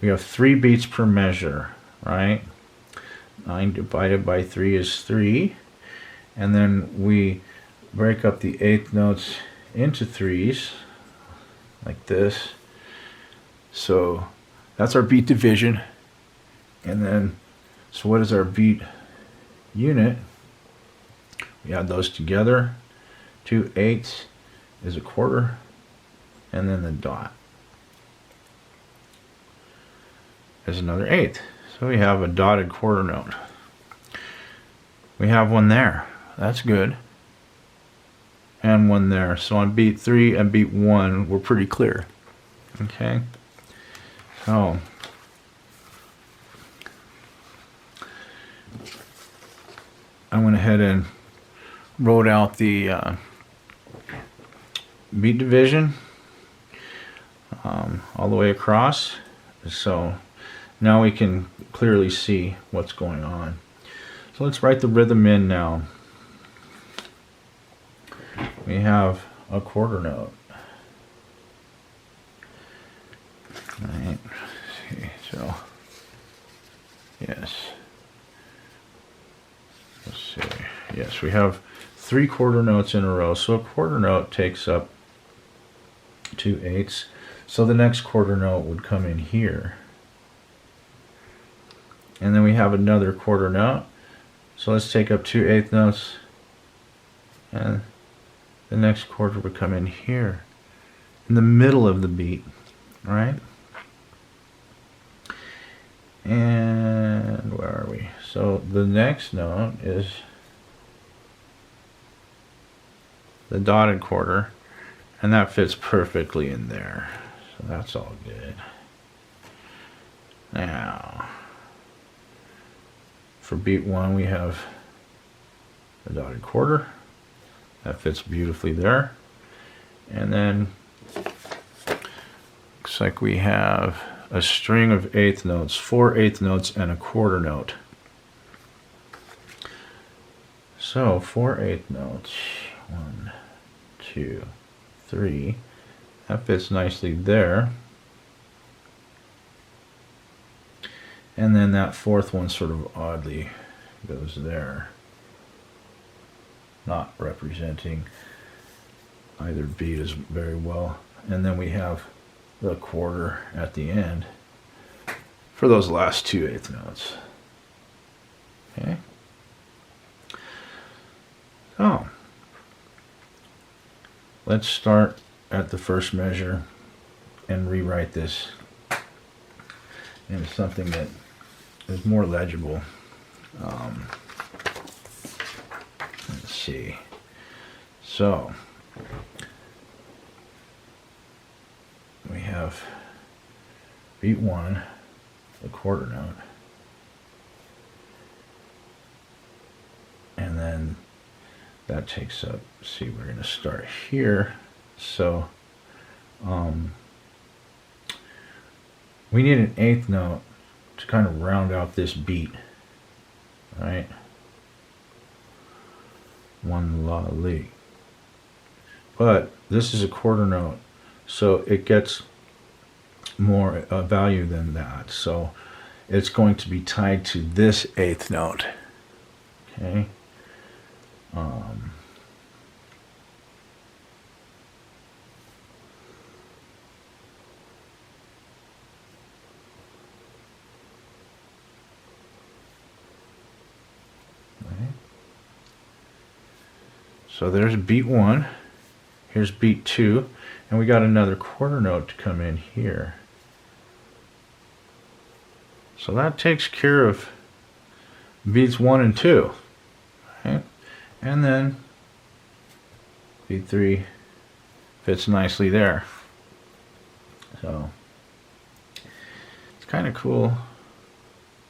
we have 3 beats per measure, right? 9 divided by 3 is 3, and then we break up the 8th notes into 3s like this. So that's our beat division. And then, so what is our beat unit? We add those together. 2/8 is a quarter, and then the dot is another 1/8. So we have a dotted quarter note. We have one there. That's good. And one there. So on beat 3 and beat 1, we're pretty clear. Okay. So I went ahead and wrote out the beat division all the way across. So now we can clearly see what's going on. So let's write the rhythm in now. We have a quarter note. Right. See, so yes. Let's see. Yes, we have 3 quarter notes in a row. So a quarter note takes up 2/8. So the next quarter note would come in here. And then we have another quarter note. So let's take up 2/8 notes. And the next quarter would come in here, in the middle of the beat, right? And where are we? So the next note is the dotted quarter, and that fits perfectly in there. So that's all good. Now, for beat 1, we have the dotted quarter. That fits beautifully there. And then looks like we have a string of 8th notes, 4 8th notes and a quarter note. So 4 8th notes, 1, 2, 3. That fits nicely there. And then that 4th one sort of oddly goes there, not representing either beat as very well. And then we have the quarter at the end for those last 2 8th notes. Okay. So let's start at the first measure and rewrite this into something that is more legible. Let's see. So we have beat 1, the quarter note, and then that takes up, see, we're going to start here. So we need an 8th note to kind of round out this beat, right? 1 la li. But this is a quarter note, so it gets more value than that. So it's going to be tied to this 8th note. Okay. So there's beat 1. Here's beat 2, and we got another quarter note to come in here. So that takes care of beats 1 and 2. Right? And then beat 3 fits nicely there. So it's kind of cool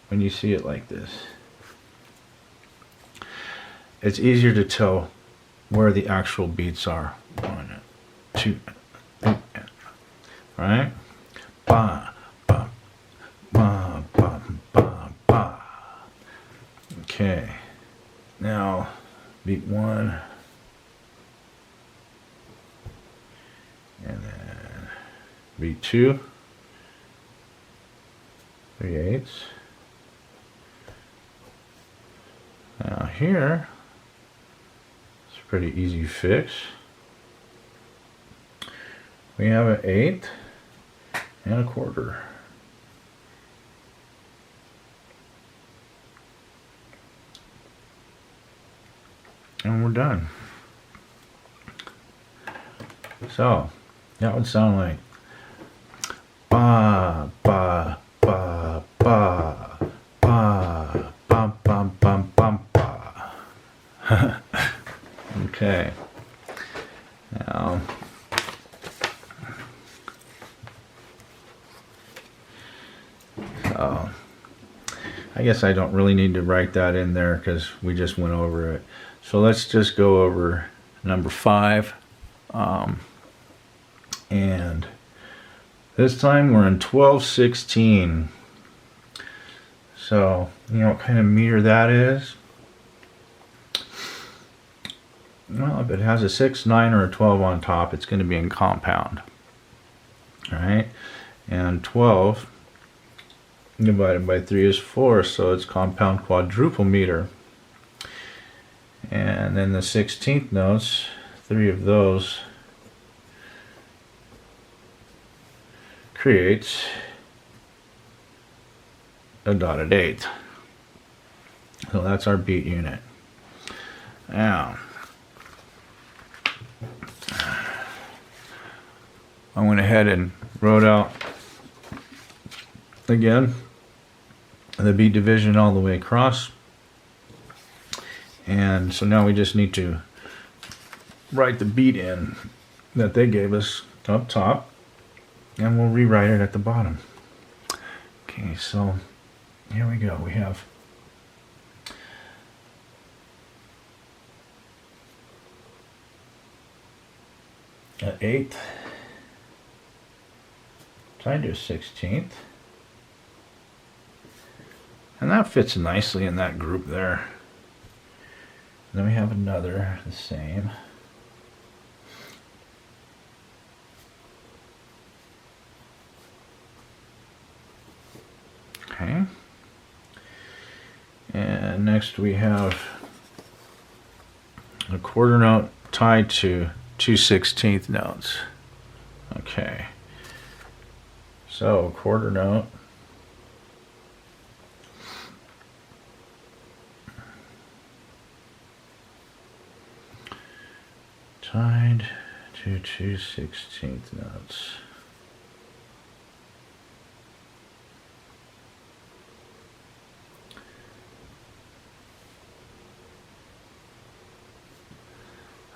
when you see it like this. It's easier to tell where the actual beats are. 1, 2, 3, right? Ba, ba, ba, ba, ba, ba. Okay. Now, beat 1. And then beat 2. 3/8. Now here, it's a pretty easy fix. We have an 1/8 and a quarter. And we're done. So, that would sound like ba ba ba ba ba bum bum bum bum ba. Okay. Now so I guess I don't really need to write that in there because we just went over it. So let's just go over number 5. And this time we're in 12/16. So, you know what kind of meter that is? Well, if it has a 6, 9, or a 12 on top, it's going to be in compound. Alright? And 12 divided by 3 is 4, so it's compound quadruple meter. And then the 16th notes, 3 of those creates a dotted 8. So that's our beat unit. Now, I went ahead and wrote out again the beat division all the way across. And so now we just need to write the beat in that they gave us up top, and we'll rewrite it at the bottom. Okay, so here we go. We have an 8th tied to a 16th, and that fits nicely in that group there. Then we have another, the same. Okay. And next we have a quarter note tied to 2 16th notes. Okay. So, quarter note. Tied to 2 16th notes.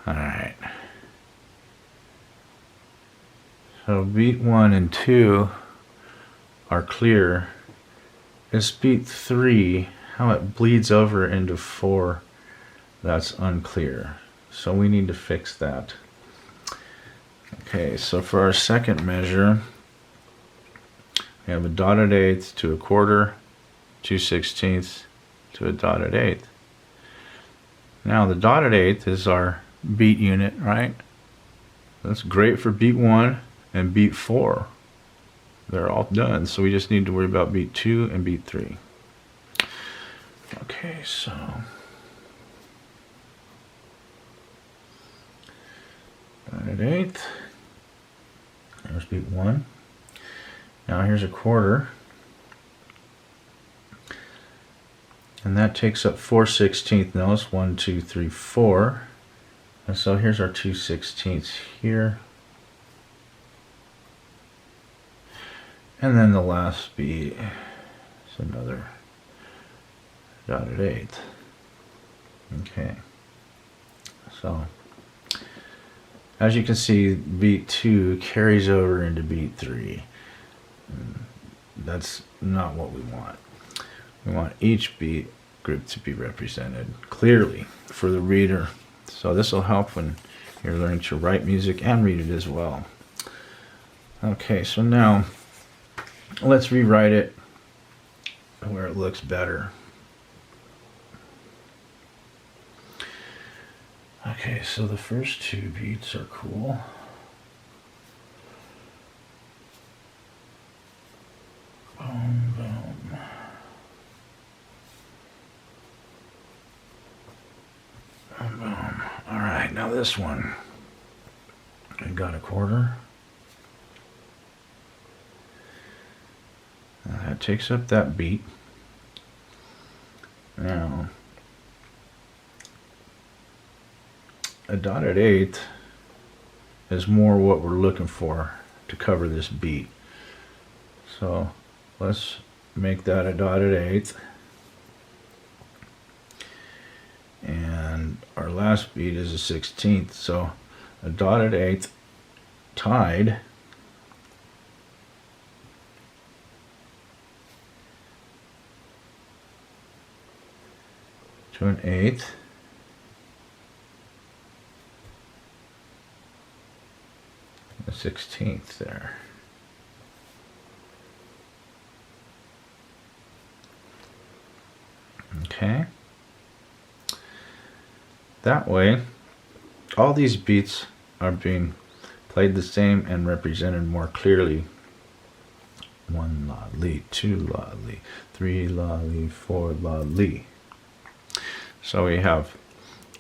Alright. So beat 1 and 2 are clear. It's beat 3, how it bleeds over into 4, that's unclear. So we need to fix that. Okay, so for our second measure, we have a dotted 8th to a quarter, 2 16ths to a dotted 8th. Now the dotted 8th is our beat unit, right? That's great for beat 1 and beat 4. They're all done, so we just need to worry about beat 2 and beat 3. Okay, so dotted 8th. There's beat 1. Now here's a quarter. And that takes up 4 16th notes. 1, 2, 3, 4. And so here's our 2/16 here. And then the last beat is another dotted eighth. Okay. So as you can see, beat 2 carries over into beat 3. That's not what we want. We want each beat group to be represented clearly for the reader. So this will help when you're learning to write music and read it as well. Okay, so now let's rewrite it where it looks better. Okay, so the first 2 beats are cool. Boom, boom. Boom, boom. All right, now this one. I got a quarter. Now that takes up that beat. Now, a dotted eighth is more what we're looking for to cover this beat. So let's make that a dotted eighth. And our last beat is a 16th. So a dotted eighth tied to an eighth. A 16th there. Okay. That way, all these beats are being played the same and represented more clearly. 1 la li, 2 la li, 3 la li, 4 la li. So we have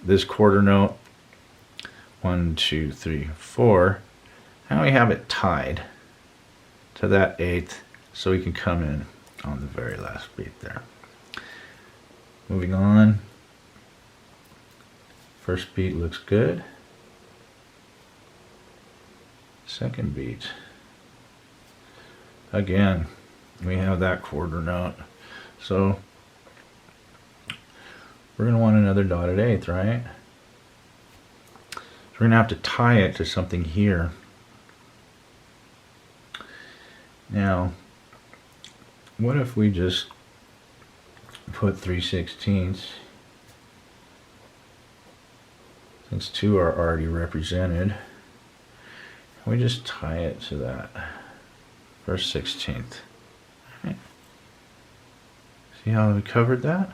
this quarter note, 1, 2, 3, 4. Now we have it tied to that eighth, so we can come in on the very last beat there. Moving on. First beat looks good. Second beat. Again, we have that quarter note. So we're going to want another dotted eighth, right? So we're going to have to tie it to something here. Now, what if we just put 3/16? Since 2 are already represented, we just tie it to that first 16th. Right. See how we covered that?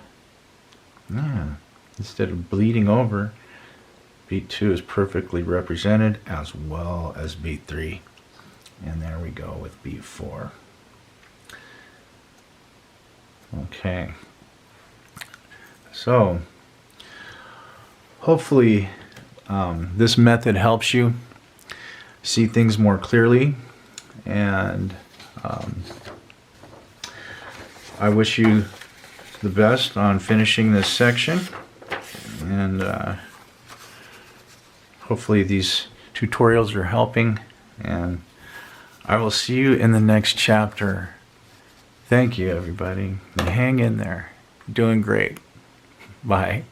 Yeah. Instead of bleeding over, beat 2 is perfectly represented as well as beat 3. And there we go with beat 4. Okay. So, hopefully this method helps you see things more clearly, and I wish you the best on finishing this section, and hopefully these tutorials are helping, and I will see you in the next chapter. Thank you, everybody. Hang in there. You're doing great. Bye.